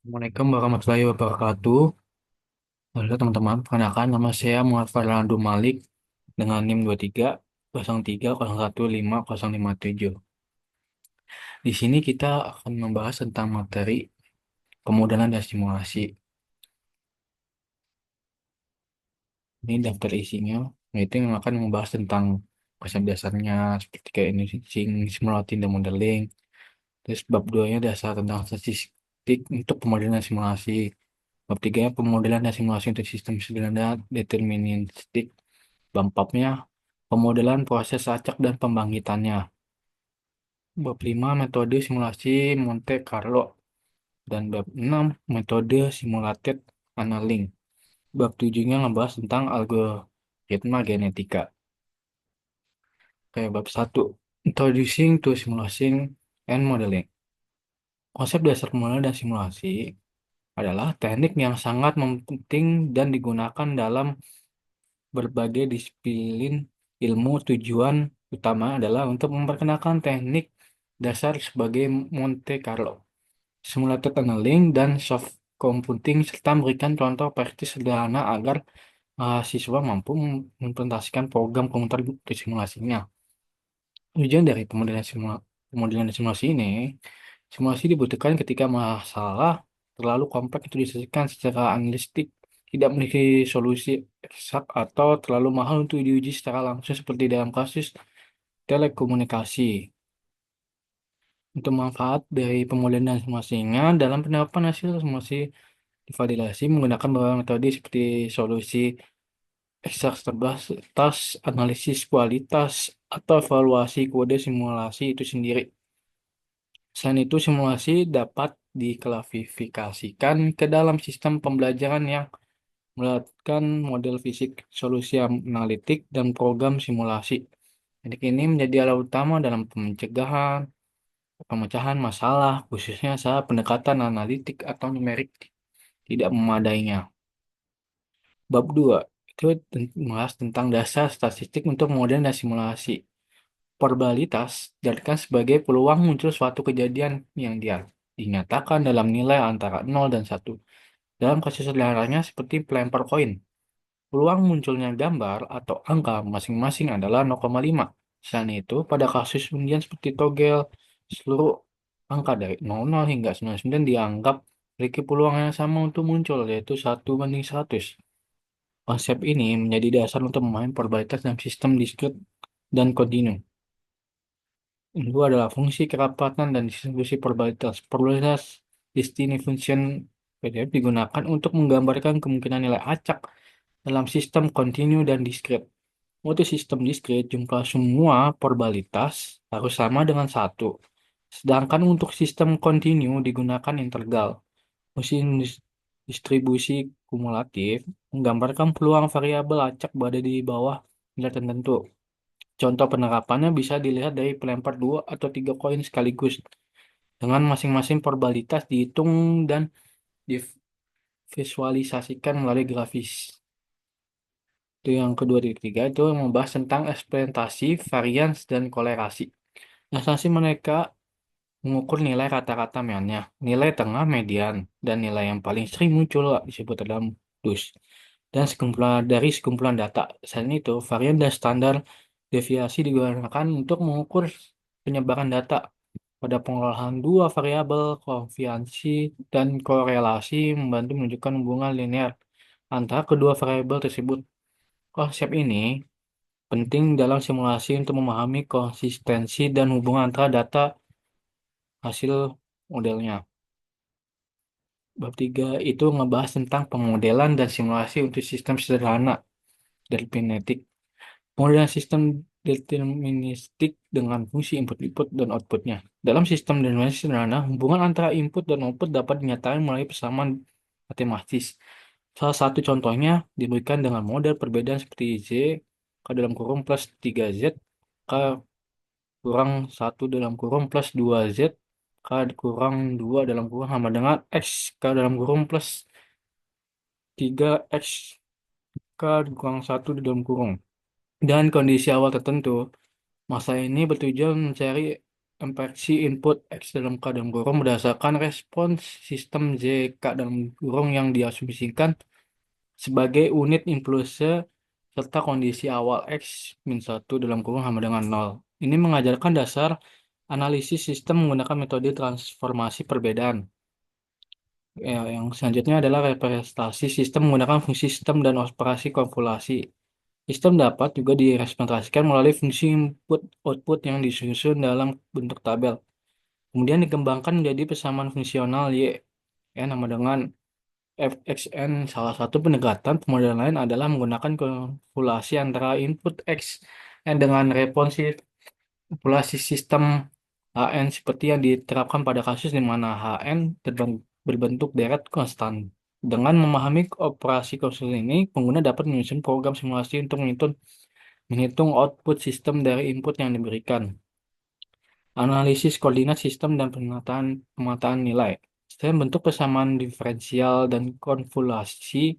Assalamualaikum warahmatullahi wabarakatuh. Halo teman-teman, perkenalkan nama saya Muhammad Farlandu Malik dengan NIM 23 03 01 5 057. Di sini kita akan membahas tentang materi pemodelan dan simulasi. Ini daftar isinya, yaitu yang akan membahas tentang konsep dasarnya seperti kayak ini, simulating dan modeling. Terus bab 2-nya dasar tentang statistik untuk pemodelan dan simulasi. Bab 3 pemodelan dan simulasi untuk sistem sederhana deterministik. Bab 4-nya pemodelan proses acak dan pembangkitannya. Bab 5 metode simulasi Monte Carlo. Dan bab 6 metode simulated annealing. Bab 7-nya ngebahas tentang algoritma genetika. Kayak bab 1 Introducing to Simulation and Modeling. Konsep dasar pemodelan dan simulasi adalah teknik yang sangat penting dan digunakan dalam berbagai disiplin ilmu. Tujuan utama adalah untuk memperkenalkan teknik dasar sebagai Monte Carlo, simulated annealing, dan soft computing, serta memberikan contoh praktis sederhana agar mahasiswa mampu mengimplementasikan program komputer ke simulasinya. Tujuan dari pemodelan dan simulasi ini, simulasi dibutuhkan ketika masalah terlalu kompleks untuk diselesaikan secara analitik, tidak memiliki solusi eksak, atau terlalu mahal untuk diuji secara langsung seperti dalam kasus telekomunikasi. Untuk manfaat dari pemodelan dan simulasinya, dalam penerapan hasil simulasi divalidasi menggunakan beberapa metode seperti solusi eksak terbatas, analisis kualitas, atau evaluasi kode simulasi itu sendiri. Selain itu, simulasi dapat diklasifikasikan ke dalam sistem pembelajaran yang melibatkan model fisik, solusi analitik, dan program simulasi. Jadi ini menjadi alat utama dalam pemecahan masalah, khususnya saat pendekatan analitik atau numerik tidak memadainya. Bab 2 itu membahas tentang dasar statistik untuk model dan simulasi. Probabilitas dijadikan sebagai peluang muncul suatu kejadian yang dia dinyatakan dalam nilai antara 0 dan 1. Dalam kasus sederhananya seperti pelempar koin, peluang munculnya gambar atau angka masing-masing adalah 0,5. Selain itu, pada kasus undian seperti togel, seluruh angka dari 00 hingga 99 dianggap memiliki peluang yang sama untuk muncul, yaitu 1 banding 100. Konsep ini menjadi dasar untuk memahami probabilitas dalam sistem diskrit dan kontinu. Yang kedua adalah fungsi kerapatan dan distribusi probabilitas. Probabilitas distribution function PDF digunakan untuk menggambarkan kemungkinan nilai acak dalam sistem kontinu dan diskrit. Untuk sistem diskrit, jumlah semua probabilitas harus sama dengan 1. Sedangkan untuk sistem kontinu digunakan integral. Mesin distribusi kumulatif menggambarkan peluang variabel acak berada di bawah nilai tertentu. Contoh penerapannya bisa dilihat dari pelempar 2 atau 3 koin sekaligus, dengan masing-masing probabilitas dihitung dan divisualisasikan melalui grafis. Itu yang kedua. Di ketiga itu membahas tentang eksperimentasi, varians, dan kolerasi. Asumsi mereka mengukur nilai rata-rata mediannya, nilai tengah median, dan nilai yang paling sering muncul disebut dalam dus. Dan sekumpulan data. Selain itu, varian dan standar deviasi digunakan untuk mengukur penyebaran data. Pada pengolahan dua variabel, koefiansi dan korelasi membantu menunjukkan hubungan linear antara kedua variabel tersebut. Konsep ini penting dalam simulasi untuk memahami konsistensi dan hubungan antara data hasil modelnya. Bab 3 itu ngebahas tentang pemodelan dan simulasi untuk sistem sederhana deterministik. Pemodelan sistem deterministik dengan fungsi input-input dan outputnya. Dalam sistem deterministik sederhana, hubungan antara input dan output dapat dinyatakan melalui persamaan matematis. Salah satu contohnya diberikan dengan model perbedaan seperti Z ke dalam kurung plus 3Z ke kurang 1 dalam kurung plus 2Z K kurang 2 dalam kurung sama dengan X K dalam kurung plus 3X K kurang 1 di dalam kurung. Dan kondisi awal tertentu, masa ini bertujuan mencari Empiriksi input X dalam K dalam kurung berdasarkan respons sistem Z K dalam kurung yang diasumsikan sebagai unit impulse serta kondisi awal X min 1 dalam kurung sama dengan 0. Ini mengajarkan dasar analisis sistem menggunakan metode transformasi perbedaan. Ya, yang selanjutnya adalah representasi sistem menggunakan fungsi sistem dan operasi konvolasi. Sistem dapat juga direpresentasikan melalui fungsi input-output yang disusun dalam bentuk tabel. Kemudian dikembangkan menjadi persamaan fungsional Y. Ya, nama dengan FXN. Salah satu pendekatan pemodelan lain adalah menggunakan konvolasi antara input X dengan responsif populasi sistem HN seperti yang diterapkan pada kasus di mana HN berbentuk deret konstan. Dengan memahami operasi konsul ini, pengguna dapat menyusun program simulasi untuk menghitung output sistem dari input yang diberikan. Analisis koordinat sistem dan pemetaan nilai. Selain bentuk persamaan diferensial dan konvolasi,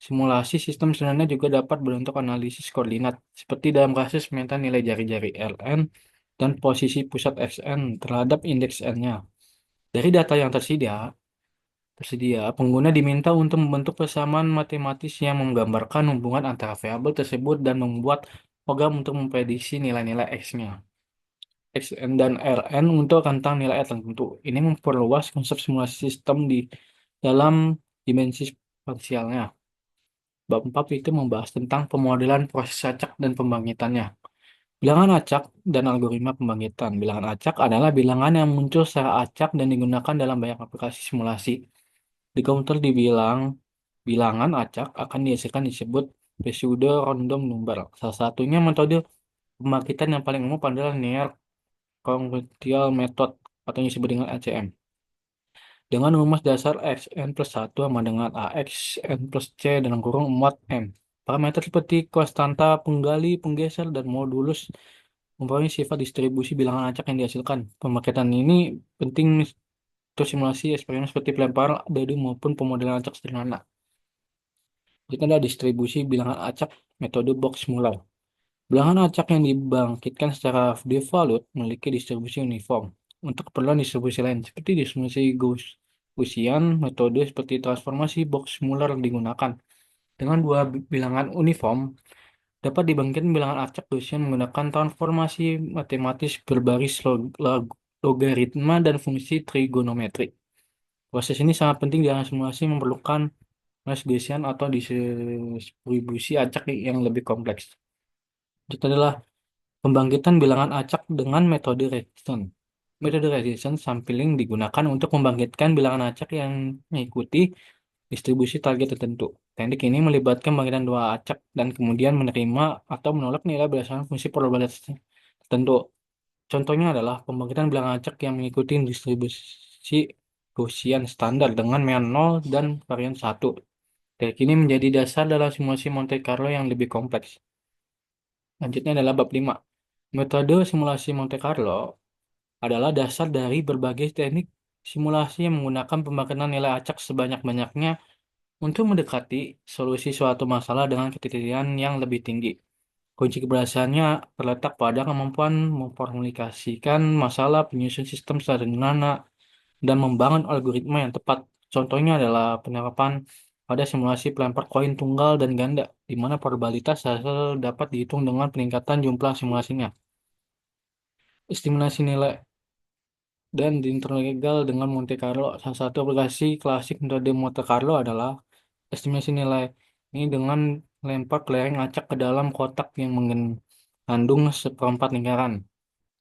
simulasi sistem sebenarnya juga dapat berbentuk analisis koordinat, seperti dalam kasus pemetaan nilai jari-jari Ln dan posisi pusat Xn terhadap indeks N-nya. Dari data yang tersedia, pengguna diminta untuk membentuk persamaan matematis yang menggambarkan hubungan antara variabel tersebut dan membuat program untuk memprediksi nilai-nilai X-nya. Xn dan Ln untuk rentang nilai tertentu. Ini memperluas konsep simulasi sistem di dalam dimensi spasialnya. Bab 4 itu membahas tentang pemodelan proses acak dan pembangkitannya. Bilangan acak dan algoritma pembangkitan. Bilangan acak adalah bilangan yang muncul secara acak dan digunakan dalam banyak aplikasi simulasi. Di komputer bilangan acak akan dihasilkan disebut pseudo random number. Salah satunya metode pembangkitan yang paling umum adalah linear congruential method atau yang disebut dengan ACM. Dengan rumus dasar xn plus 1 sama dengan ax n plus c dalam kurung mod m. Parameter seperti konstanta, penggali, penggeser, dan modulus mempunyai sifat distribusi bilangan acak yang dihasilkan. Pemakaian ini penting untuk simulasi eksperimen seperti pelempar dadu maupun pemodelan acak sederhana. Jadi ada distribusi bilangan acak metode box Muller. Bilangan acak yang dibangkitkan secara devolute memiliki distribusi uniform. Untuk keperluan distribusi lain, seperti distribusi Gaussian, metode seperti transformasi box Muller digunakan. Dengan dua bilangan uniform, dapat dibangkitkan bilangan acak Gaussian menggunakan transformasi matematis berbaris logaritma dan fungsi trigonometri. Proses ini sangat penting di simulasi memerlukan mas Gaussian atau distribusi acak yang lebih kompleks. Itu adalah pembangkitan bilangan acak dengan metode resistance. Metode resistance sampling digunakan untuk membangkitkan bilangan acak yang mengikuti distribusi target tertentu. Teknik ini melibatkan pembangkitan dua acak dan kemudian menerima atau menolak nilai berdasarkan fungsi probabilitas tertentu. Contohnya adalah pembangkitan bilangan acak yang mengikuti distribusi Gaussian standar dengan mean 0 dan varian 1. Teknik ini menjadi dasar dalam simulasi Monte Carlo yang lebih kompleks. Lanjutnya adalah bab 5. Metode simulasi Monte Carlo adalah dasar dari berbagai teknik simulasi yang menggunakan pembangkitan nilai acak sebanyak-banyaknya untuk mendekati solusi suatu masalah dengan ketelitian yang lebih tinggi. Kunci keberhasilannya terletak pada kemampuan memformulasikan masalah, penyusun sistem sederhana, dan membangun algoritma yang tepat. Contohnya adalah penerapan pada simulasi pelempar koin tunggal dan ganda, di mana probabilitas hasil dapat dihitung dengan peningkatan jumlah simulasinya. Estimasi nilai dan diinterlegal dengan Monte Carlo. Salah satu aplikasi klasik metode Monte Carlo adalah estimasi nilai. Ini dengan lempar kelereng acak ke dalam kotak yang mengandung seperempat lingkaran.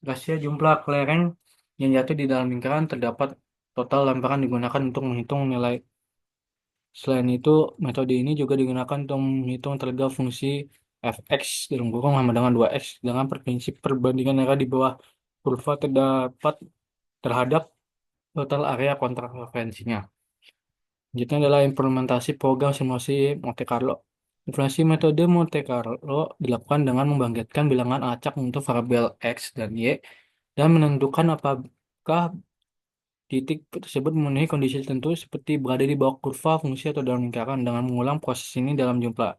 Rasio jumlah kelereng yang jatuh di dalam lingkaran terdapat total lemparan digunakan untuk menghitung nilai. Selain itu, metode ini juga digunakan untuk menghitung tenaga fungsi fx dalam kurung sama dengan 2x dengan prinsip perbandingan area di bawah kurva terdapat terhadap total area kontraferensinya. Selanjutnya adalah implementasi program simulasi Monte Carlo. Implementasi metode Monte Carlo dilakukan dengan membangkitkan bilangan acak untuk variabel X dan Y dan menentukan apakah titik tersebut memenuhi kondisi tertentu seperti berada di bawah kurva, fungsi, atau dalam lingkaran dengan mengulang proses ini dalam jumlah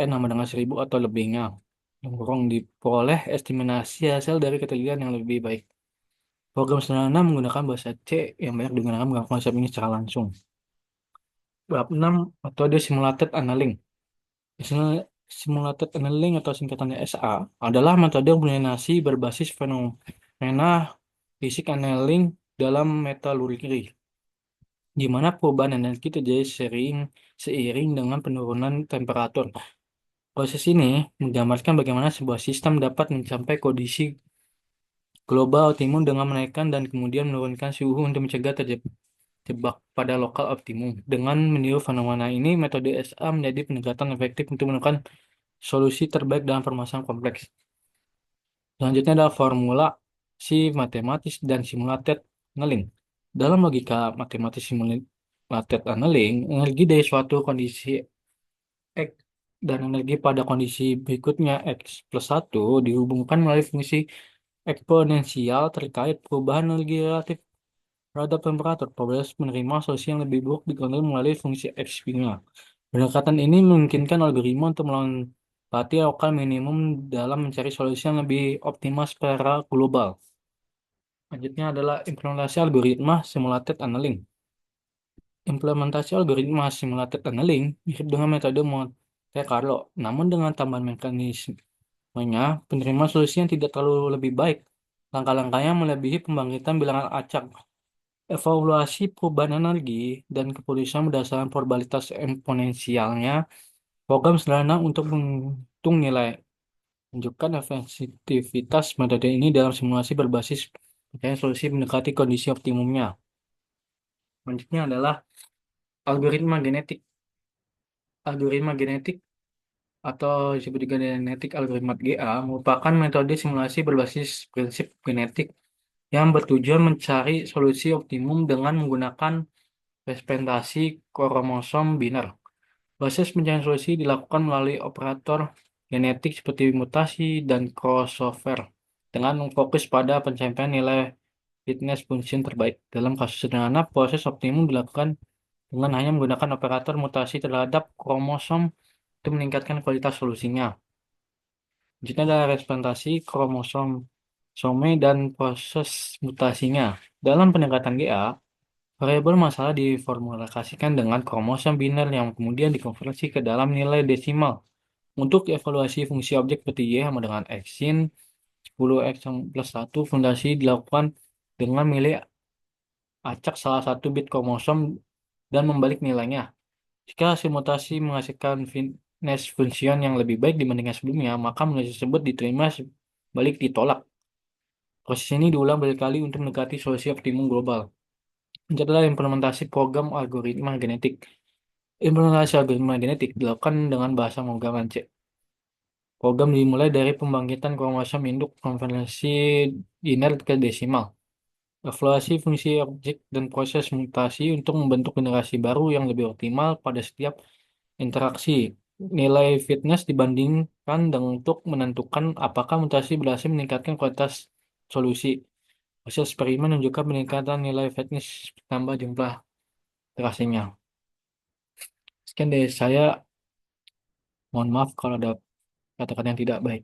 N sama dengan 1000 atau lebihnya. Yang kurang diperoleh estimasi hasil dari ketelitian yang lebih baik. Program sederhana menggunakan bahasa C yang banyak digunakan dalam konsep ini secara langsung. Bab 6 metode simulated annealing. Simulated annealing atau singkatannya SA adalah metode kombinasi berbasis fenomena fisik annealing dalam metalurgi, di mana perubahan energi terjadi seiring dengan penurunan temperatur. Proses ini menggambarkan bagaimana sebuah sistem dapat mencapai kondisi global optimum dengan menaikkan dan kemudian menurunkan suhu untuk mencegah terjebak pada lokal optimum. Dengan meniru fenomena ini, metode SA menjadi pendekatan efektif untuk menemukan solusi terbaik dalam permasalahan kompleks. Selanjutnya adalah formula si matematis dan simulated annealing. Dalam logika matematis simulated annealing, energi dari suatu kondisi X dan energi pada kondisi berikutnya X plus 1 dihubungkan melalui fungsi eksponensial terkait perubahan energi relatif terhadap temperatur. Progres menerima solusi yang lebih buruk dikontrol melalui fungsi X-nya. Pendekatan ini memungkinkan algoritma untuk melewati lokal minimum dalam mencari solusi yang lebih optimal secara global. Selanjutnya adalah implementasi algoritma simulated annealing. Implementasi algoritma simulated annealing mirip dengan metode Monte Carlo, namun dengan tambahan mekanismenya penerima solusi yang tidak terlalu lebih baik. Langkah-langkahnya melebihi pembangkitan bilangan acak, evaluasi perubahan energi, dan keputusan berdasarkan probabilitas eksponensialnya. Program sederhana untuk menghitung nilai menunjukkan efektivitas metode ini dalam simulasi berbasis pencarian solusi mendekati kondisi optimumnya. Selanjutnya adalah algoritma genetik. Algoritma genetik atau disebut juga genetik algoritma GA merupakan metode simulasi berbasis prinsip genetik yang bertujuan mencari solusi optimum dengan menggunakan representasi kromosom biner. Proses pencarian solusi dilakukan melalui operator genetik seperti mutasi dan crossover dengan fokus pada pencapaian nilai fitness function terbaik. Dalam kasus sederhana, proses optimum dilakukan dengan hanya menggunakan operator mutasi terhadap kromosom untuk meningkatkan kualitas solusinya. Jika ada representasi kromosom dan proses mutasinya. Dalam pendekatan GA, variabel masalah diformulasikan dengan kromosom biner yang kemudian dikonversi ke dalam nilai desimal. Untuk evaluasi fungsi objek seperti Y sama dengan X sin 10X plus 1, fundasi dilakukan dengan milih acak salah satu bit kromosom dan membalik nilainya. Jika hasil mutasi menghasilkan fitness function yang lebih baik dibandingkan sebelumnya, maka nilai tersebut diterima balik ditolak. Proses ini diulang berkali untuk mendekati solusi optimum global. Ini adalah implementasi program algoritma genetik. Implementasi algoritma genetik dilakukan dengan bahasa pemrograman C. Program dimulai dari pembangkitan kromosom induk konversi biner ke desimal. Evaluasi fungsi objek dan proses mutasi untuk membentuk generasi baru yang lebih optimal pada setiap interaksi. Nilai fitness dibandingkan dengan untuk menentukan apakah mutasi berhasil meningkatkan kualitas solusi. Hasil eksperimen menunjukkan peningkatan nilai fitness tambah jumlah iterasinya. Sekian dari saya. Mohon maaf kalau ada kata-kata yang tidak baik.